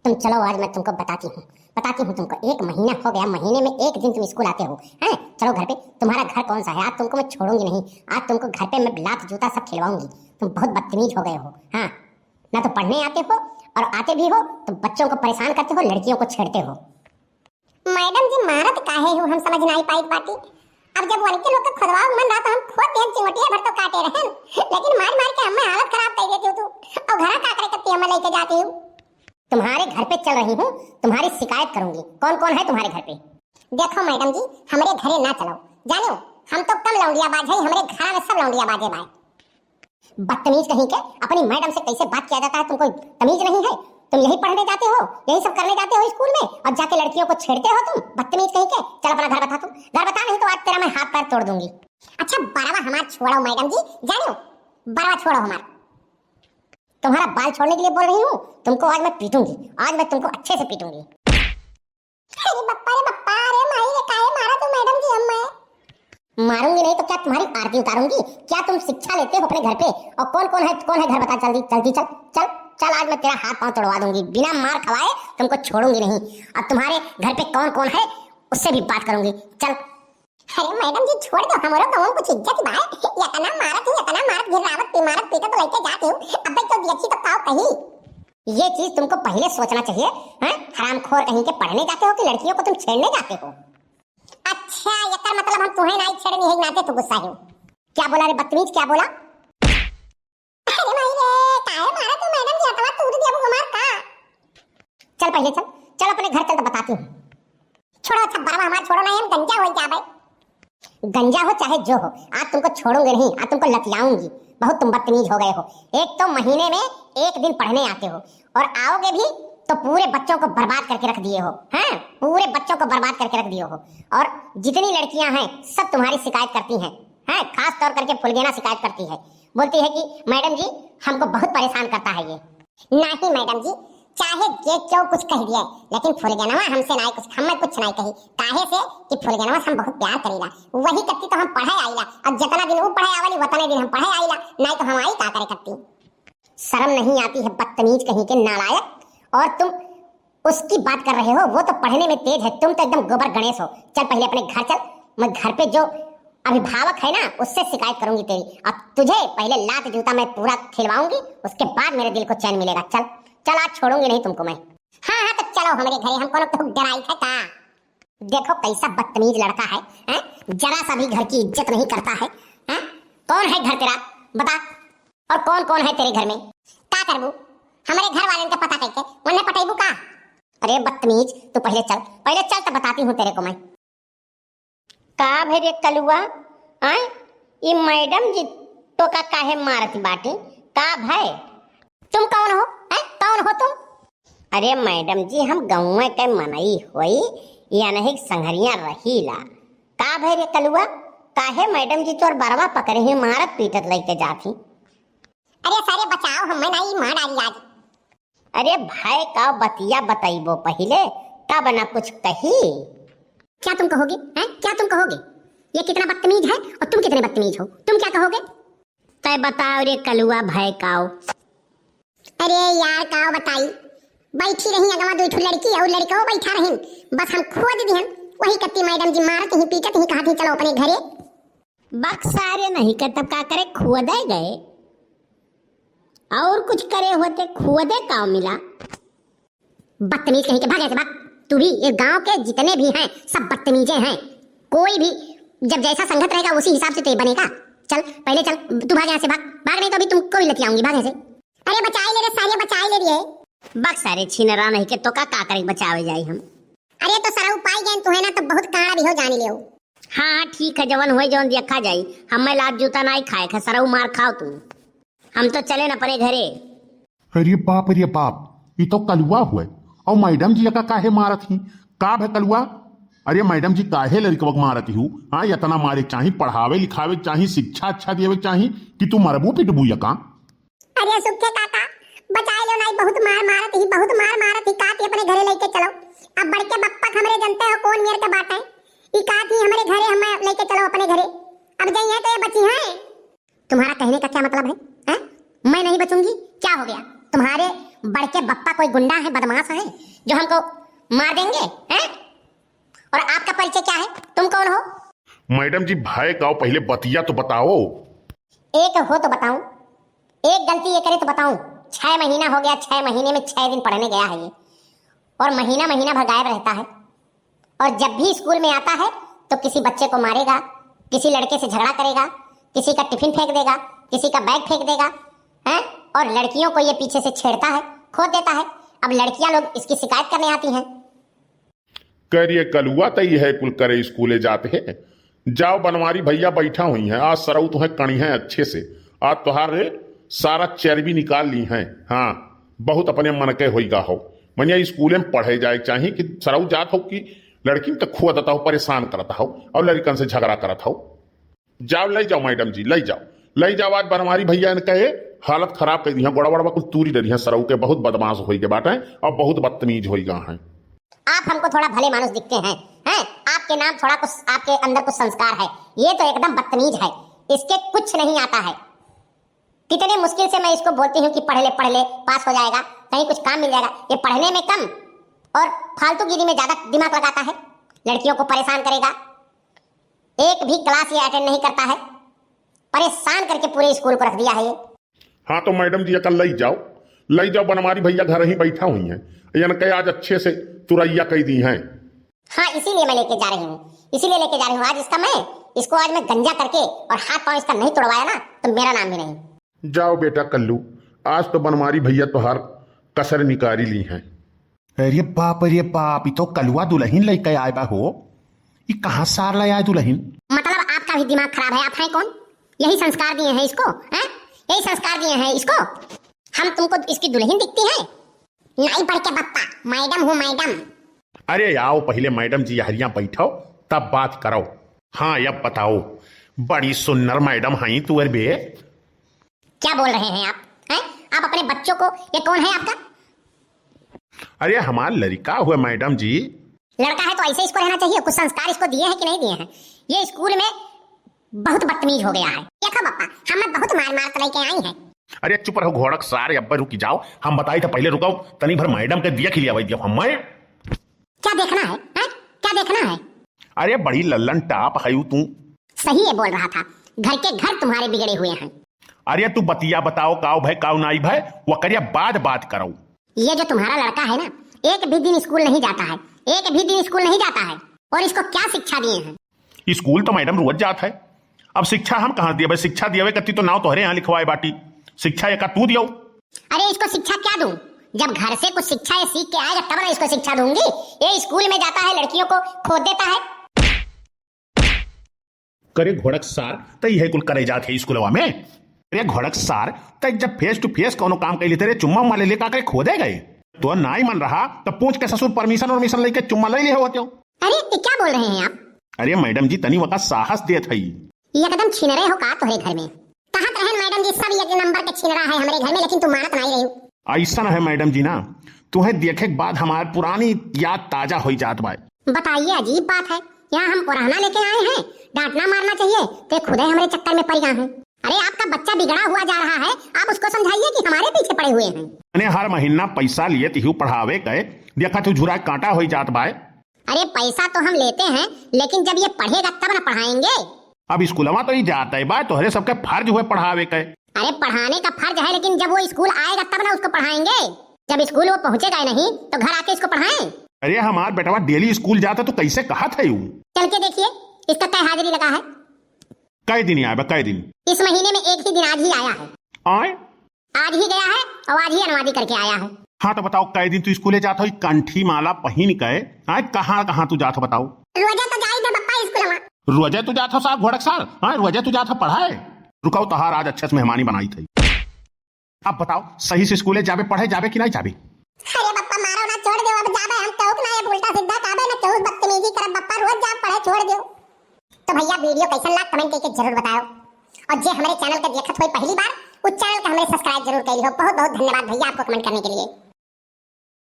तुम चलो, आज मैं तुमको बताती हूँ तुमको। 1 महीना हो गया, महीने में 1 दिन तुम स्कूल आते हो हैं। चलो घर पे। तुम्हारा घर कौन सा है? आज तुमको मैं छोड़ूंगी नहीं। आज तुमको घर पे मैं लात जूता सब खिलवाऊंगी। तुम बहुत बदतमीज हो गए हो। हाँ, ना तो पढ़ने आते हो, और आते भी हो तो बच्चों को परेशान करते हो, लड़कियों को छेड़ते हो। मैडम जी मारत काहे हो, हम समझ नहीं पाई बाटी। अब जब उनके लोग का खुदवाओ मन रहा तो हम खुद एक चिमटिया भर तो काटे रहन, लेकिन मार मार के हमें हालत खराब कर देती हो तू। और घर का करे कत्ती हमें लेके जाती हो। तुम्हारे घर पे चल रही हूँ, तुम्हारी शिकायत करूंगी। कौन कौन है तुम्हारे घर पे? देखो मैडम जी, हमारे घरे ना चलो, जानो हम तो कम लौंडिया बाज है, हमारे घर में सब लौंडिया बाजे बाय। बदतमीज कहीं के, अपनी मैडम से कैसे बात किया जाता है? तुमको तमीज नहीं है? तुम यही पढ़ने जाते हो, यही सब करने जाते हो स्कूल में, और जाके लड़कियों को छेड़ते हो तुम। बदतमीज कहीं के। चल अपना घर बता। तुम घर बता, नहीं तो आज तेरा मैं हाथ पैर तोड़ दूंगी। अच्छा बड़वा हमार छोड़ो मैडम जी, जानो बड़वा छोड़ो हमार। तुम्हारा बाल छोड़ने के लिए बोल रही हूँ। तुमको आज मैं पीटूंगी, आज मैं तुमको अच्छे से पीटूंगी। अरे बप्पा रे माई रे, काहे मारा तू मैडम जी हमें? मारूंगी नहीं तो क्या तुम्हारी आरती उतारूंगी? क्या तुम शिक्षा लेते हो अपने घर पे? और कौन कौन है घर बता। जल्दी जल्दी चल चल चल, आज मैं तेरा हाथ पांव तोड़वा दूंगी। बिना मार खवाए तुमको छोड़ूंगी नहीं। और तुम्हारे घर पे कौन कौन है उससे भी बात करूंगी। चल। अरे मैडम जी छोड़ दो, हमारो गांव कुछ इज्जत बा। यतना मारत गिरावत मारत पीटा तो लेके जाते हो। अबे तो देखी तो काओ कहीं। ये चीज तुमको पहले सोचना चाहिए। हैं, हरामखोर कहीं के। पढ़ने जाते हो कि लड़कियों को तुम छेड़ने जाते हो? अच्छा ये मतलब हम तुम्हें नहीं छेड़नी है, नाते तो गुस्सा हो। क्या बोला रे बदतमीज, क्या बोला? अरे माई रे, काहे मारा तू मैडम जी? अतवा तू दिया हमार का। चल पहले चल चल अपने घर चल, तो बताती हूँ। छोड़ो, अच्छा बरवा हमार छोड़ो नहीं, हम गंजा हो जाबे। गंजा हो चाहे जो हो, आज तुमको छोड़ूंगी नहीं। आज तुमको लतियाऊंगी। बहुत तुम बदतमीज हो गए हो। एक तो महीने में 1 दिन पढ़ने आते हो, और आओगे भी तो पूरे बच्चों को बर्बाद करके रख दिए हो। हैं, पूरे बच्चों को बर्बाद करके रख दिए हो। और जितनी लड़कियां हैं सब तुम्हारी शिकायत करती हैं। हैं, खास तौर करके फुलगेना शिकायत करती है। बोलती है कि मैडम जी हमको बहुत परेशान करता है ये। नहीं मैडम जी, चाहे जे क्यों कुछ कह दिया, लेकिन फुलगनवा हमसे नहीं कुछ, हमें कुछ नहीं कही। काहे से कि फुलगनवा हम बहुत प्यार करीला। वही कत्ती तो हम पढ़े आईला, और जितना दिन वो पढ़े आवली उतने दिन हम पढ़े आईला। नहीं तो हम आई का करे कत्ती। शर्म नहीं आती है? बदतमीज कहीं के, नालायक। और तुम उसकी बात कर रहे हो, वो तो पढ़ने में तेज है। तुम तो एकदम गोबर गणेश हो। चल पहले अपने घर चल। मैं घर पे जो अभिभावक है ना उससे शिकायत करूंगी तेरी। अब तुझे पहले लात जूता मैं पूरा खिलवाऊंगी, उसके बाद मेरे दिल को चैन मिलेगा। चल चल, आज छोड़ूंगी नहीं तुमको मैं। हाँ तो चलो हमारे घरे, हमको तो डराई था का। देखो कैसा बदतमीज लड़का है, हैं? जरा सा भी घर की इज्जत नहीं करता है। हैं? कौन है घर तेरा बता, और कौन कौन है तेरे घर में? का करबू? हमारे घर वाले का पता करके उन्हें पटेबू का। अरे बदतमीज, तू पहले चल तो बताती हूँ तेरे को मैं। का भेरे कलुआ, आए ये मैडम जी तो का काहे मारती बाटी? का भाई तुम कौन हो? हैं, कौन हो तुम? अरे मैडम जी हम गाँव के मनई होई, या नहीं संघरिया रहीला। का भेरे कलुआ, काहे मैडम जी तोर बरवा पकड़े ही मारत पीटत लेके जाती? अरे सारे बचाओ, हमें नहीं मार डाली आज। अरे भाई का बतिया बताइबो पहले, तब ना कुछ कही। क्या तुम कहोगे? हैं, क्या तुम कहोगे? ये कितना बदतमीज है और तुम कितने बदतमीज हो? तुम क्या कहोगे? तय बताओ रे कलुआ भाई काओ। अरे यार काओ बताई, बैठी रही अगवा दो लड़की और लड़का बैठा रही, बस हम खोद दिहन। वही कत्ती मैडम जी मारत ही पीटत ही, कहती चलो अपने घरे। बक्सारे नहीं कर तब का करे, खुदे गए और कुछ करे होते, खुदे काओ मिला। बदतमीज कहीं के, भागे से भाग। तू भी, ये गांव के जितने भी हैं सब बदतमीजे हैं। कोई भी जब जैसा संगत रहेगा उसी हिसाब से तो बनेगा। चल पहले चल, तू भाग यहाँ से, भाग नहीं तो अभी तुमको भी लतियाऊंगी। भाग से। अरे बचाई ले रे सारे, बचाई ले रे। बक्सारे छिनरा नहीं के तो का करे बचावे जाए हम। अरे तो सारा उपाय ज्ञान तू है ना, तो बहुत काड़ा भी हो जाने ले। हाँ ठीक है, जवन हो जवन देखा जाई। हमें लात जूता नहीं खाए खे, सरऊ मार खाओ तुम। हम तो चले न अपने घरे। अरे बाप, ये तो कलुआ हुए। और मैडम जी का काहे मारत ही? का है कलुआ? अरे मैडम जी काहे लड़कवक मारती हूँ? हाँ, इतना मारे चाही, पढ़ावे लिखावे चाही, शिक्षा अच्छा देवे चाही, कि तू मरबू पिटबू यका? अरे सुखे काका बचाए लो नहीं, बहुत मार मारत ही, बहुत मार मारत ही। काती अपने घरे लेके चलो। अब बड़के बप्पा हमरे जनते हो कौन मेरे के बात है। ई काती हमारे घरे, हमें लेके चलो अपने घरे। अब जाइए तो ये बची है। तुम्हारा कहने का क्या मतलब है? हैं? मैं नहीं बचूंगी? क्या हो गया? तुम्हारे बढ़ के बप्पा कोई गुंडा है, बदमाश है जो हमको मार देंगे हैं? और आपका परिचय क्या है? तुम कौन हो? मैडम जी भाई का पहले बतिया तो बताओ। एक हो तो बताऊं, एक गलती ये करे तो बताऊं। 6 महीना हो गया, 6 महीने में 6 दिन पढ़ने गया है ये, और महीना महीना भर गायब रहता है। और जब भी स्कूल में आता है तो किसी बच्चे को मारेगा, किसी लड़के से झगड़ा करेगा, किसी का टिफिन फेंक देगा, किसी का बैग फेंक देगा हैं? और लड़कियों को ये पीछे से छेड़ता है, खोद देता है। अब लड़कियां लोग इसकी शिकायत करने आती हैं। करिए कलुआ तई है कुल करे स्कूले जाते है। जाओ बनवारी भैया बैठा हुई हैं, आज सरऊ तुम्हें कणी है अच्छे से। आज तुहारे सारा चर्बी निकाल ली हैं। हाँ बहुत अपने मन के होईगा हो। मनिया स्कूले में पढ़े जाए चाहिए कि सरऊ जात हो कि लड़की में तो खुदता हो, परेशान करता हो और लड़कन से झगड़ा करता हो। जाओ ले जाओ मैडम जी, ले जाओ ले जाओ। आज बनवारी भैया ने कहे हालत खराब कर दी है, गोड़ा बड़ा कुछ तूरी डरी है सरऊ के। बहुत बदमाश होई के बाटे और बहुत बदतमीज होईगा हैं। आप हमको थोड़ा भले मानुस दिखते हैं हैं? आपके नाम थोड़ा कुछ, आपके अंदर कुछ संस्कार है। ये तो एकदम बदतमीज है, इसके कुछ नहीं आता है। कितने मुश्किल से मैं इसको बोलती हूँ कि पढ़ ले पास हो जाएगा, कहीं कुछ काम मिल जाएगा। ये पढ़ने में कम और फालतूगिरी में ज्यादा दिमाग लगाता है, लड़कियों को परेशान करेगा। एक भी क्लास ये अटेंड नहीं करता है, परेशान करके पूरे स्कूल को रख दिया है ये। हाँ तो मैडम जी कल ले जाओ बनवारी भैया घर ही बैठा हुई हैं। यानी कहे आज अच्छे से तुरैया कह दी हैं। हाँ इसीलिए मैं लेके जा रही हूँ, इसीलिए लेके जा रही हूँ। आज इसको आज मैं गंजा करके और हाथ पांव इसका नहीं तोड़वाया ना तो मेरा नाम भी नहीं। जाओ बेटा कल्लू, आज तो बनवारी भैया तुहार कसर निकाली ली हैं। अरे बाप, ये तो कलुआ दुल्हन लेके आए बा हो। ये कहाँ सार लाया दुल्हन? मतलब आपका भी दिमाग खराब है? आप हैं कौन? यही संस्कार दिए हैं इसको हैं? यही संस्कार दिए हैं इसको? हम तुमको इसकी दुल्हन दिखती है? नहीं पढ़ के बप्पा, मैडम हूँ मैडम। अरे आओ पहले मैडम जी हरिया बैठो तब बात करो। हाँ अब बताओ, बड़ी सुन्नर मैडम हैं तू बे। क्या बोल रहे हैं आप हैं? आप अपने बच्चों को, ये कौन है आपका? अरे हमारा लड़का हुआ मैडम जी। लड़का है तो ऐसे इसको रहना चाहिए। कुछ संस्कार इसको दिए हैं कि नहीं दिए हैं? ये स्कूल में बहुत बदतमीज हो गया है। देखो बप्पा, हमें बहुत मार मार कर लेके आई हैं। अरे चुप रहो घोड़क सारे अब्बा रुकी जाओ। हम बताई था पहले रुकाओ तनी भर मैडम के दिया खिलिया दिया हमें। क्या देखना है हैं? क्या देखना है? अरे बड़ी लल्लन टाप है तू। सही है बोल रहा था, घर के घर तुम्हारे बिगड़े हुए हैं। अरे तू बतिया बताओ काओ भाई काओ नाई भाई वो करिया बात करो। ये जो तुम्हारा लड़का है ना, एक भी दिन स्कूल नहीं जाता है, एक भी दिन स्कूल नहीं जाता है। और इसको क्या शिक्षा दिए हैं? स्कूल तो मैडम रोज जात है। अब शिक्षा हम कहाँ दिए भाई? शिक्षा दिए कत्ती तो नाव तोहरे यहाँ लिखवाए बाटी। शिक्षा एक तू दियो। अरे इसको शिक्षा क्या दूं? जब घर से कुछ शिक्षा ये सीख के आएगा तब ना इसको शिक्षा दूंगी। ये स्कूल में जाता है, लड़कियों को खोद देता है। करे घोड़क सार तई है कुल करे जात है स्कूलवा में। अरे घोड़क सार तक जब फेस टू फेस कोनो काम कर लेते रे चुम्मा माले लेकर करे खोदे गए तो नाई मन रहा तो पूछ के ससुर परमिशन लेके चुम्मा ले होते हो। अरे ये क्या बोल रहे हैं आप? अरे मैडम जी तनी वका साहस देत है। एकदम छिनरे हो का तोहरे घर में? कहाँ रहन मैडम जी, सब एक नंबर के छिनरा है हमारे घर में, लेकिन तुम मानत नहीं रही हो। ऐसा है मैडम जी ना, तुम्हें देखे के बाद हमारी पुरानी याद ताजा हो जात बाय। बताइए, अजीब बात है। यहाँ हम पुराना लेके आए हैं, डांटना मारना चाहिए तो खुद ही हमारे चक्कर में पड़ गए हैं। अरे आपका बच्चा बिगड़ा हुआ जा रहा है, आप उसको समझाइए कि हमारे पीछे पड़े हुए हैं। मैंने हर महीना पैसा लिए तिहु पढ़ावे गए, देखा तू झुरा कांटा हो जात बाय। अरे पैसा तो हम लेते हैं, लेकिन जब ये पढ़ेगा तब ना पढ़ाएंगे। अब स्कूलवा तो ही जाता है बाय, तोहरे सबके फर्ज हुए पढ़ावे के। अरे पढ़ाने का फर्ज है, लेकिन जब वो स्कूल आएगा तब ना उसको पढ़ाएंगे। जब स्कूल वो पहुंचेगा नहीं तो घर आके इसको पढ़ाएं। अरे हमार बेटवा डेली स्कूल जाता तो कैसे कहा था यू? चल के देखिए, इसका क्या हाजिरी लगा है। कई दिन आया कई दिन? इस महीने में एक ही दिन आज ही आया है। आए आज ही गया है और आज ही अनुवादी करके आया है। हाँ तो बताओ कई दिन तू स्कूले जाता हो कंठी माला पहन के? आए कहाँ तू जाता बताओ? रोजा तो जाई दे बप्पा स्कूल में। रोजे तू जाता साहब घोड़क साल? हाँ रोजे तू जाता पढ़ाए? रुकाओ तहार आज अच्छे से मेहमानी बनाई थी। अब बताओ सही से स्कूले जावे पढ़े जावे कि नहीं जावे? अरे बप्पा मारो ना, छोड़ दो अब जावे। हम तो ना ये उल्टा सीधा काबे ना तो बदतमीजी कर बप्पा, रोज जा पढ़े छोड़ दो। तो भैया वीडियो कैसा लगा कमेंट करके जरूर बताओ। और जे हमारे चैनल का देखत हो पहली बार, उस चैनल का हमें सब्सक्राइब जरूर करिए। बहुत बहुत धन्यवाद भैया आपको कमेंट करने के लिए।